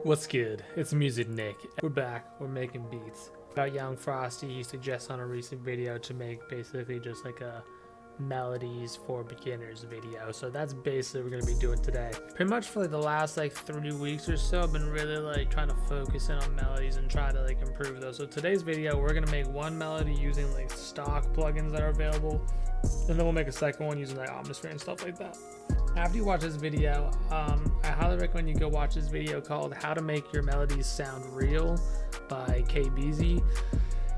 What's good? It's Music Nick. We're back. We're making beats. About Young Frosty, he suggests on a recent video to make basically just like a melodies for beginners video. So that's basically what we're gonna be doing today. Pretty much for like the last like 3 weeks or so, I've been really like trying to focus in on melodies and try to like improve those. So today's video, we're gonna make one melody using like stock plugins that are available, and then we'll make a second one using like OMNISPHERE and stuff like that. After you watch this video, I highly recommend you go watch this video called How to Make Your Melodies Sound Real by KBZ.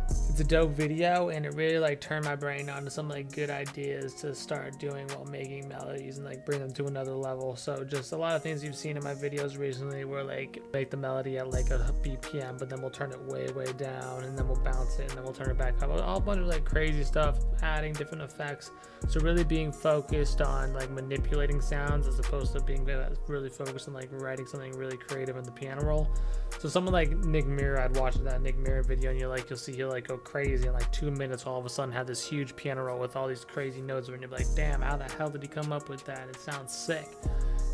It's a dope video, and it really like turned my brain on to some like good ideas to start doing while making melodies and like bring them to another level. So just a lot of things you've seen in my videos recently where like make the melody at like a BPM, but then we'll turn it way down, and then we'll bounce it, and then we'll turn it back up. All a bunch of like crazy stuff, adding different effects. So really being focused on like manipulating sounds as opposed to being really focused on like writing something really creative in the piano roll. So someone like Nick Mirror, I'd watch that Nick Mirror video, and you'll see he'll like go crazy in like 2 minutes, all of a sudden have this huge piano roll with all these crazy notes, and you're like, damn, how the hell did he come up with that? It sounds sick.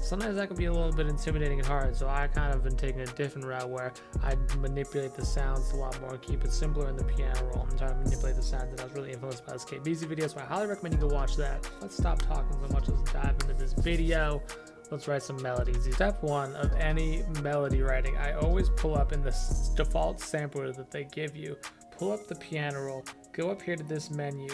Sometimes that can be a little bit intimidating and hard, so I kind of been taking a different route where I manipulate the sounds a lot more, keep it simpler in the piano roll, and try to manipulate the sounds. And I was really influenced by this KBZ video, so I highly recommend you go watch that. Let's stop talking so much, let's dive into this video. Let's write some melodies. Step one of any melody writing, I always pull up in the default sampler that they give you, pull up the piano roll, go up here to this menu,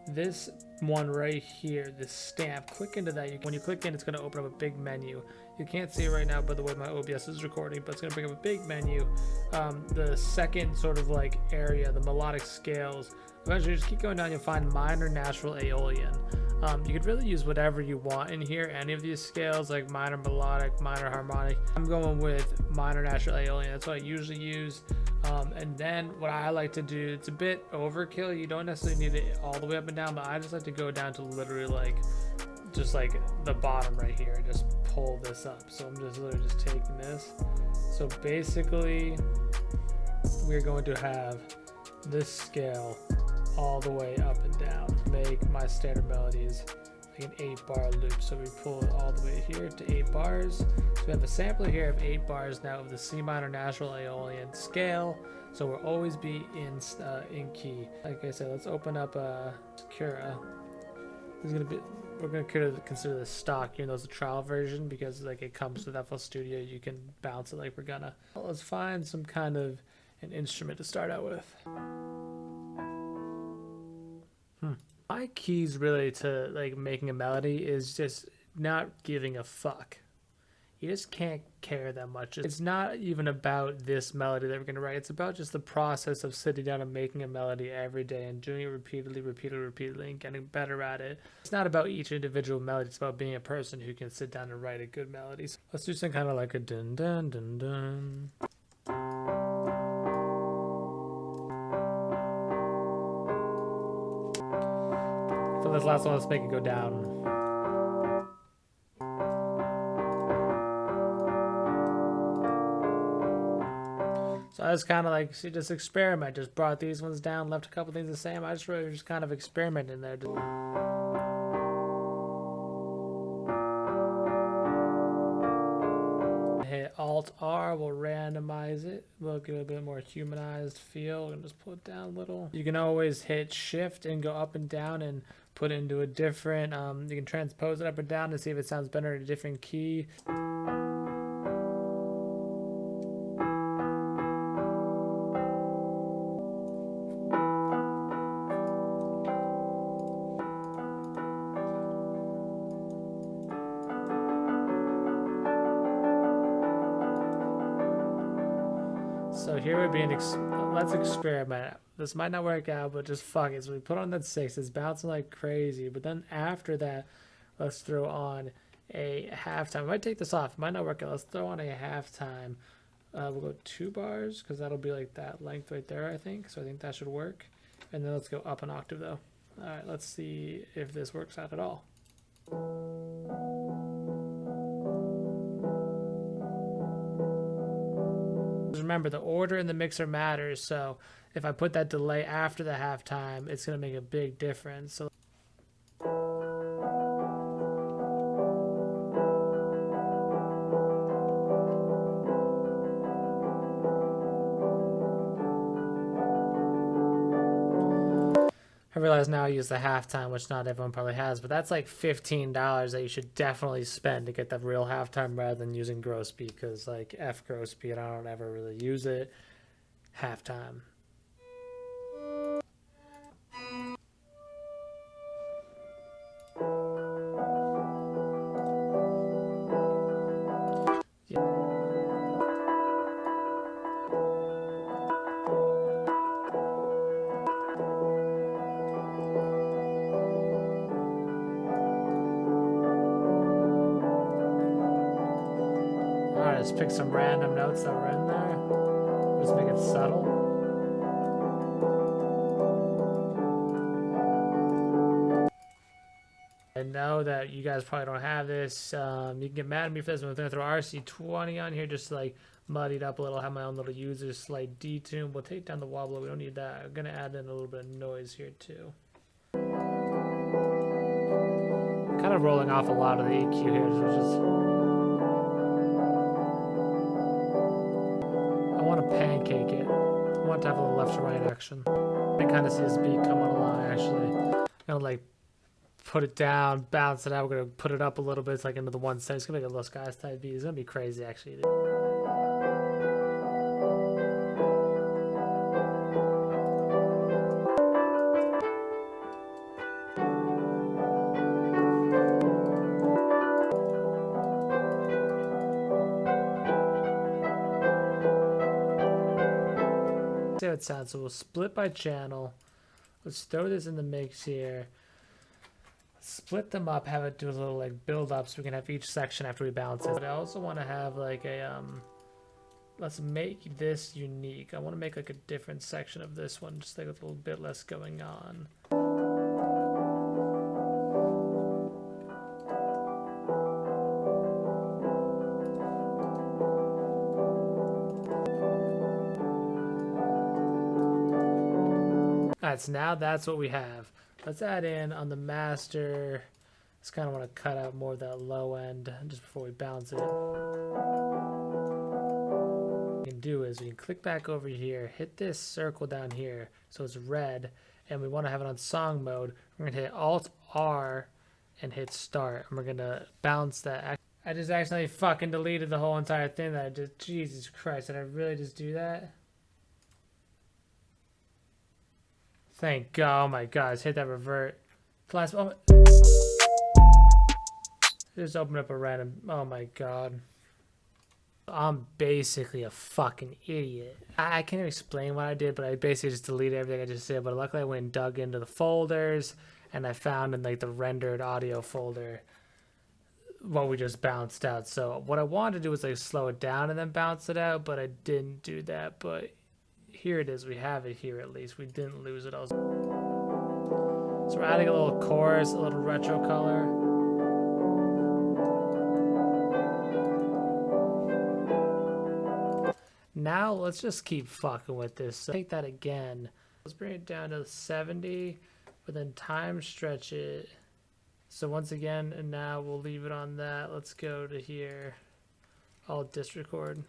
this one right here, this stamp, click into that. When you click in, it's going to open up a big menu. You can't see it right now by the way my OBS is recording, but it's going to bring up a big menu. The second sort of like area, the melodic scales, eventually just keep going down, you'll find minor, natural, aeolian. You could really use whatever you want in here, any of these scales, like minor melodic, minor harmonic. I'm going with minor, natural, aeolian. That's what I usually use. And then what I like to do, it's a bit overkill. You don't necessarily need it all the way up and down, but I just like to go down to literally like just like the bottom right here, just pull this up. So I'm just literally just taking this. So basically we're going to have this scale all the way up and down. Make my standard melodies like an 8-bar loop. So we pull it all the way here to 8 bars. So we have a sampler here of 8 bars now of the C minor natural aeolian scale. So we'll always be in key. Like I said, let's open up Sakura. We're gonna consider this stock, even though it's a trial version, because like it comes with FL Studio, you can bounce it like we're gonna. Well, let's find some kind of an instrument to start out with. My keys really to like making a melody is just not giving a fuck. You just can't care that much. It's not even about this melody that we're gonna write. It's about just the process of sitting down and making a melody every day and doing it repeatedly and getting better at it. It's not about each individual melody. It's about being a person who can sit down and write a good melody. So let's do some kind of like a dun dun dun dun. For this last one, let's make it go down. So I was kind of like, just experiment. Just brought these ones down, left a couple things the same. I just really just kind of experimenting there. Hit Alt R, we'll randomize it. We'll give it a bit more humanized feel and just pull it down a little. You can always hit Shift and go up and down and put it into a different, you can transpose it up and down to see if it sounds better in a different key. So here would be let's experiment. This might not work out, but just fuck it. So we put on that 6, it's bouncing like crazy. But then after that, let's throw on a halftime. I might take this off, it might not work out. Let's throw on a halftime. We'll go 2 bars, because that'll be like that length right there, I think. So I think that should work. And then let's go up an octave though. All right, let's see if this works out at all. Remember, the order in the mixer matters, so if I put that delay after the halftime, it's going to make a big difference. So I realize now I use the halftime, which not everyone probably has, but that's like $15 that you should definitely spend to get the real halftime rather than using gross speed, because like F gross speed, I don't ever really use it. Halftime. Alright, let's pick some random notes that were in there. Just make it subtle. I know that you guys probably don't have this. You can get mad at me for this, but I'm going to throw RC20 on here just to like muddy it up a little, have my own little user, slight detune. We'll take down the wobbler. We don't need that. I'm going to add in a little bit of noise here too. Kind of rolling off a lot of the EQ here, which is... I want to pancake it. I want to have a little left to right action. I kind of see this beat coming along actually. I'm going to like put it down, bounce it out. We're going to put it up a little bit. It's like into the 170. It's going to be like a Los Guys type beat. It's going to be crazy actually. See how it sounds. So we'll split by channel. Let's throw this in the mix here. Split them up, have it do a little like build up so we can have each section after we balance it. But I also want to have like a let's make this unique. I want to make like a different section of this one, just like with a little bit less going on. Alright, so now that's what we have. Let's add in on the master. Just kind of want to cut out more of that low end just before we bounce it. What we can do is we can click back over here, hit this circle down here so it's red, and we want to have it on song mode. We're going to hit Alt R and hit start, and we're going to bounce that. I just accidentally fucking deleted the whole entire thing that I did. Jesus Christ, did I really just do that? Thank God. Oh my God. Let's hit that revert. Plus, oh, just open up a random. Oh my God. I'm basically a fucking idiot. I can't even explain what I did, but I basically just deleted everything I just did. But luckily I went and dug into the folders and I found in like the rendered audio folder what we just bounced out. So what I wanted to do was like slow it down and then bounce it out, but I didn't do that. But here it is. We have it here at least. We didn't lose it. So we're adding a little chorus, a little retro color. Now let's just keep fucking with this. So take that again. Let's bring it down to 70, but then time stretch it. So once again, and now we'll leave it on that. Let's go to here. I'll disrecord.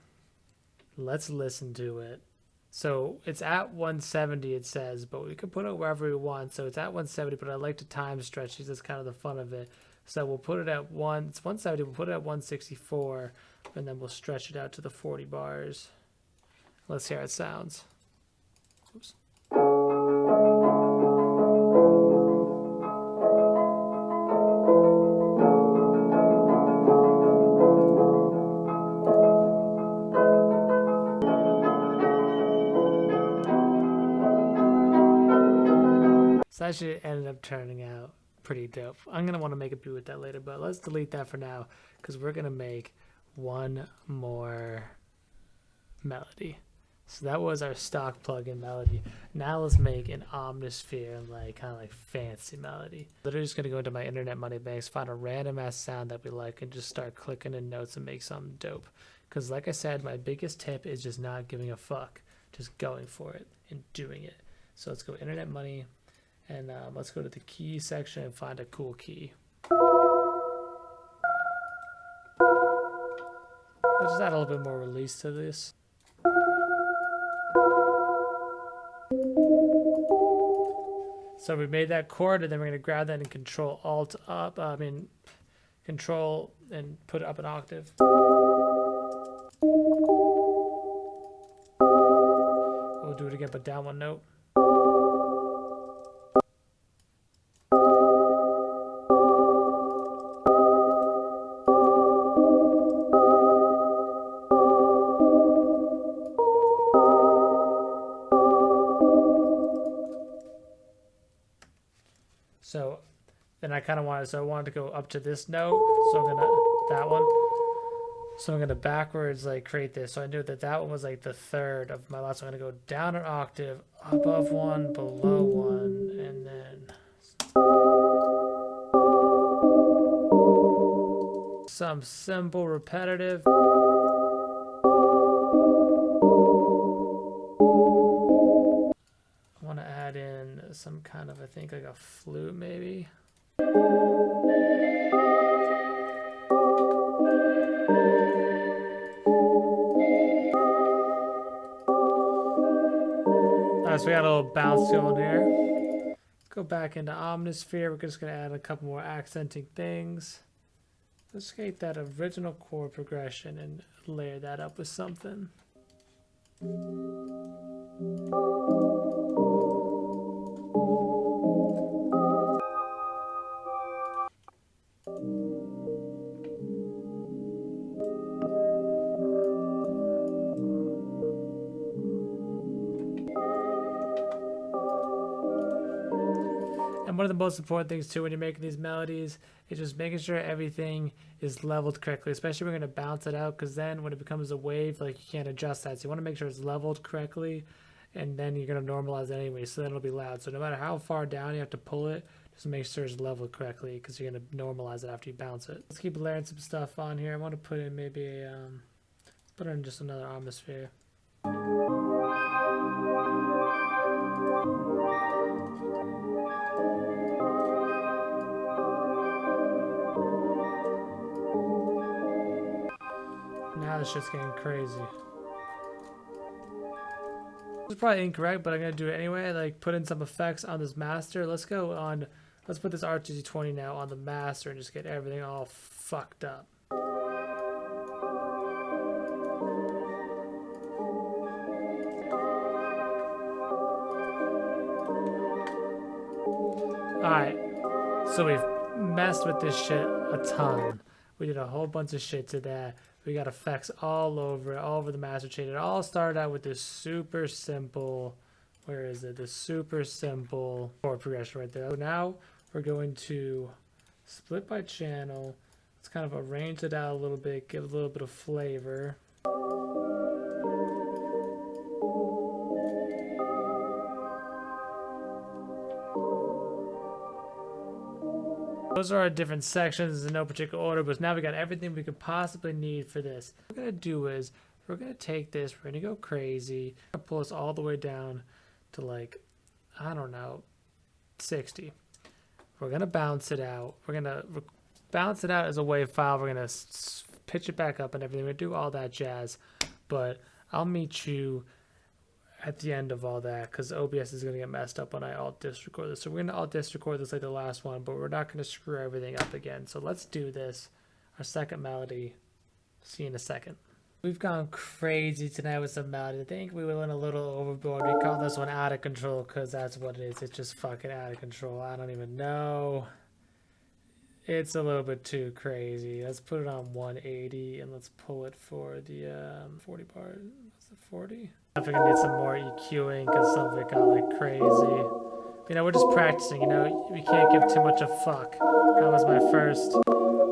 Let's listen to it. So it's at 170 it says, but we can put it wherever we want. So it's at 170, but I like to time stretch these. That's kind of the fun of it. So we'll put it at it's 170, we'll put it at 164, and then we'll stretch it out to the 40 bars. Let's hear how it sounds. Oops. So that should ended up turning out pretty dope. I'm going to want to make a beat with that later, but let's delete that for now because we're going to make one more melody. So that was our stock plugin melody. Now let's make an OMNISPHERE and like kind of like fancy melody. Literally just going to go into my internet money banks, find a random ass sound that we like and just start clicking in notes and make something dope. Because like I said, my biggest tip is just not giving a fuck. Just going for it and doing it. So let's go internet money. And let's go to the key section and find a cool key. Let's just add a little bit more release to this. So we made that chord, and then we're going to grab that and Control Alt up. Control and put it up an octave. We'll do it again, but down one note. So then I kind of wanted, so I wanted to go up to this note. So I'm gonna, that one. So I'm gonna backwards like create this. So I knew that that one was like the third of my last. So I'm gonna go down an octave, above one, below one, and then some simple repetitive. I want to add in some kind of, I think like a flute maybe. Alright, so we got a little bounce going here. Go back into OMNISPHERE. We're just going to add a couple more accenting things. Let's take that original chord progression and layer that up with something. And one of the most important things too when you're making these melodies is just making sure everything is leveled correctly, especially when we're going to bounce it out, because then when it becomes a wave, like you can't adjust that. So you want to make sure it's leveled correctly, and then you're going to normalize it anyway, so then it'll be loud. So no matter how far down you have to pull it, just make sure it's leveled correctly, because you're going to normalize it after you bounce it. Let's keep layering some stuff on here. I want to put in maybe a, put in just another OMNISPHERE. Now this shit's getting crazy. This is probably incorrect, but I'm gonna do it anyway. Like put in some effects on this master. Let's go on. Let's put this RTG20 now on the master and just get everything all fucked up. Alright, so we've messed with this shit a ton. We did a whole bunch of shit to that. We got effects all over it, all over the master chain. It all started out with this super simple, where is it? This super simple chord progression right there. So now we're going to split by channel. Let's kind of arrange it out a little bit, give it a little bit of flavor. Those are our different sections in no particular order, but now we got everything we could possibly need for this. What we're going to do is we're going to take this, we're going to go crazy, we're going to pull us all the way down to like, I don't know, 60. We're going to bounce it out. We're going to bounce it out as a wave file. We're going to pitch it back up and everything. We're going to do all that jazz, but I'll meet you at the end of all that, because OBS is going to get messed up when I alt disc record this. So we're going to alt disc record this like the last one, but we're not going to screw everything up again. So let's do this. Our second melody. See you in a second. We've gone crazy tonight with some melody. I think we went a little overboard. We call this one out of control because that's what it is. It's just fucking out of control. I don't even know. It's a little bit too crazy. Let's put it on 180 and let's pull it for the 40 bar. What's it, 40? I think I need some more EQing because some of it got like crazy. You know, we're just practicing, you know, we can't give too much a fuck. That was my first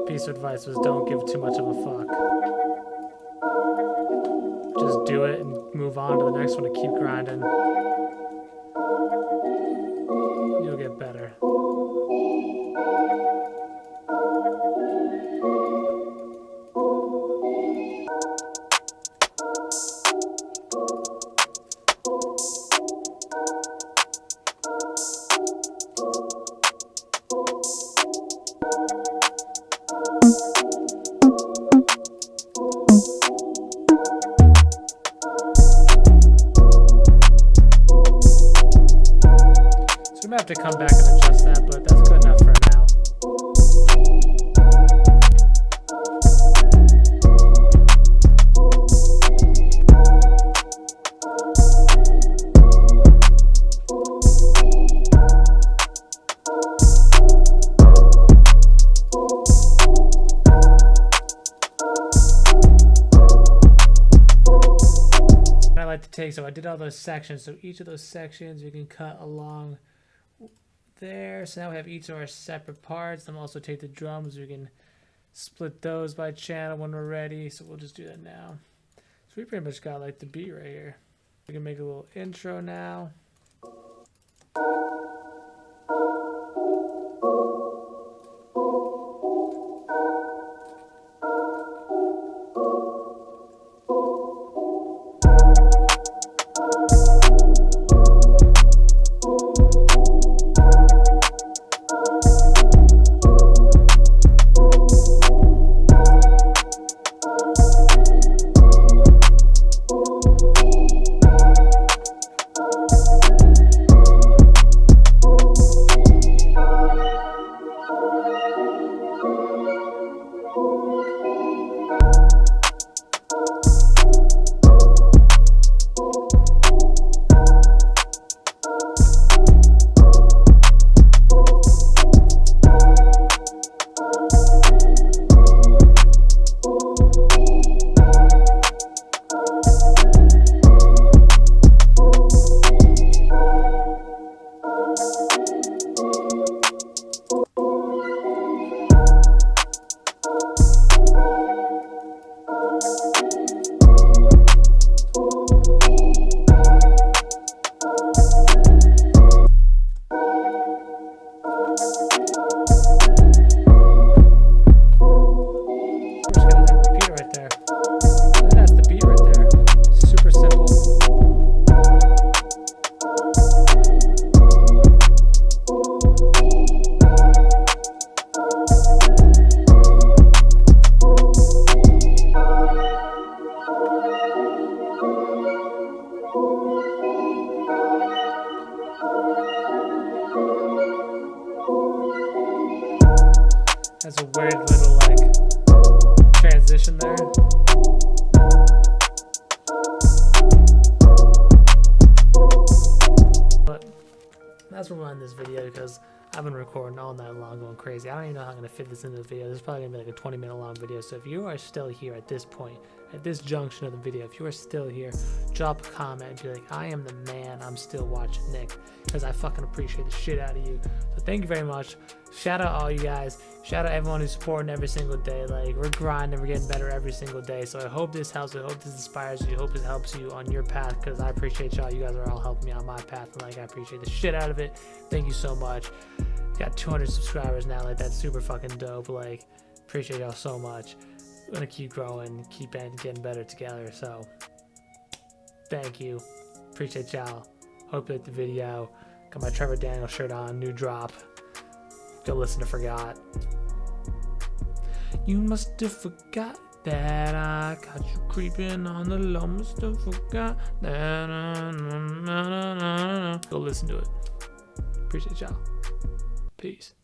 piece of advice, was don't give too much of a fuck. Just do it and move on to the next one and keep grinding. You'll get better. have to come back and adjust that, but that's good enough for now. So I did all those sections, so each of those sections we can cut along there. So now we have each of our separate parts. And also take the drums, we can split those by channel when we're ready. So we'll just do that now. So we pretty much got like the beat right here. We can make a little intro now. That's a weird little like transition there. But that's where we're on this video because I've been recording all night long going crazy. I don't even know how I'm going to fit this into the video. This is probably going to be like a 20-minute long video. So if you are still here at this point, at this junction of the video, if you are still here, drop a comment and be like, I am the man, I'm still watching Nick, because I fucking appreciate the shit out of you. So thank you very much. Shout out all you guys. Shout out everyone who's supporting every single day. Like, we're grinding, we're getting better every single day. So I hope this helps. I hope this inspires you. I hope this helps you on your path, because I appreciate y'all. You guys are all helping me on my path, and like, I appreciate the shit out of it. Thank you so much. Got 200 subscribers now. Like, that's super fucking dope. Like, appreciate y'all so much. We're gonna keep growing, keep getting better together. So thank you. Appreciate y'all. Hope you liked the video. Got my Trevor Daniel shirt on, new drop. Go listen to Forgot. You must have forgot that I got you creeping on the low. Must have forgot that Go listen to it. Appreciate y'all. Peace.